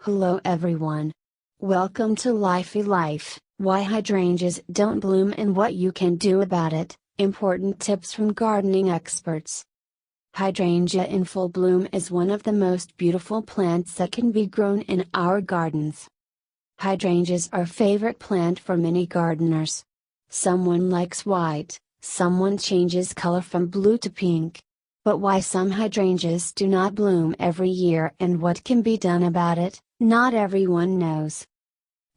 Hello everyone. Welcome to Lify Life, why hydrangeas don't bloom and what you can do about it, important tips from gardening experts. Hydrangea in full bloom is one of the most beautiful plants that can be grown in our gardens. Hydrangeas are a favorite plant for many gardeners. Someone likes white, someone changes color from blue to pink. But why some hydrangeas do not bloom every year and what can be done about it, not everyone knows.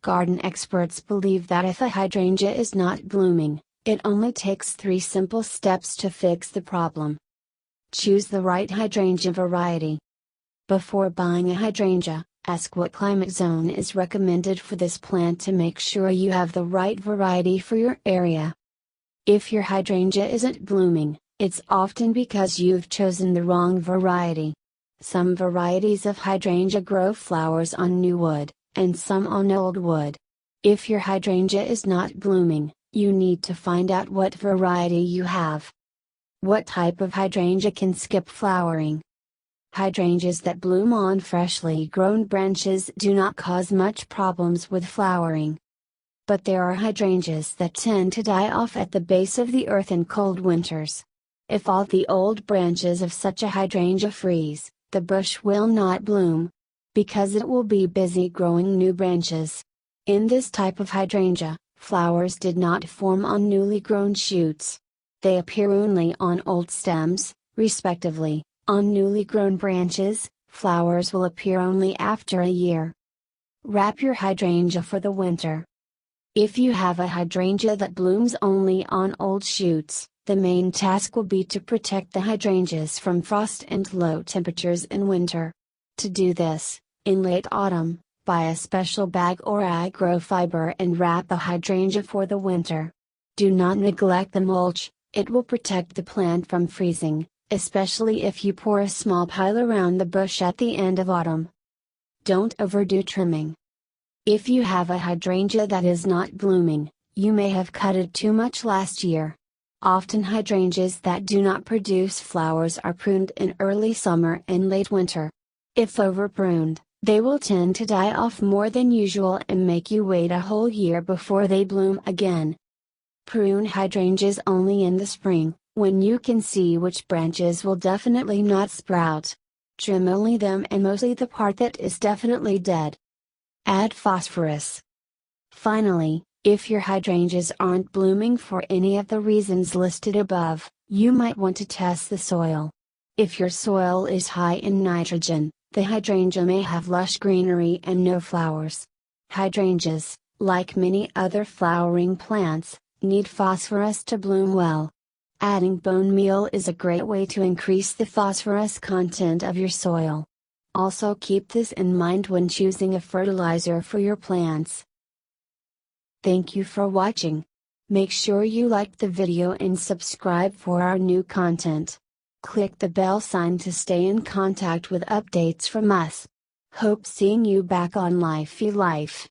Garden experts believe that if a hydrangea is not blooming, it only takes 3 simple steps to fix the problem. Choose the right hydrangea variety. Before buying a hydrangea, ask what climate zone is recommended for this plant to make sure you have the right variety for your area. If your hydrangea isn't blooming, it's often because you've chosen the wrong variety. Some varieties of hydrangea grow flowers on new wood, and some on old wood. If your hydrangea is not blooming, you need to find out what variety you have. What type of hydrangea can skip flowering? Hydrangeas that bloom on freshly grown branches do not cause much problems with flowering. But there are hydrangeas that tend to die off at the base of the earth in cold winters. If all the old branches of such a hydrangea freeze, the bush will not bloom, because it will be busy growing new branches. In this type of hydrangea, flowers did not form on newly grown shoots. They appear only on old stems, respectively. On newly grown branches, flowers will appear only after a year. Wrap your hydrangea for the winter. If you have a hydrangea that blooms only on old shoots, the main task will be to protect the hydrangeas from frost and low temperatures in winter. To do this, in late autumn, buy a special bag or agro fiber and wrap the hydrangea for the winter. Do not neglect the mulch, it will protect the plant from freezing, especially if you pour a small pile around the bush at the end of autumn. Don't overdo trimming. If you have a hydrangea that is not blooming, you may have cut it too much last year. Often hydrangeas that do not produce flowers are pruned in early summer and late winter. If overpruned, they will tend to die off more than usual and make you wait a whole year before they bloom again. Prune hydrangeas only in the spring, when you can see which branches will definitely not sprout. Trim only them and mostly the part that is definitely dead. Add phosphorus. Finally, if your hydrangeas aren't blooming for any of the reasons listed above, you might want to test the soil. If your soil is high in nitrogen, the hydrangea may have lush greenery and no flowers. Hydrangeas, like many other flowering plants, need phosphorus to bloom well. Adding bone meal is a great way to increase the phosphorus content of your soil. Also keep this in mind when choosing a fertilizer for your plants. Thank you for watching. Make sure you like the video and subscribe for our new content. Click the bell sign to stay in contact with updates from us. Hope seeing you back on Lify Life.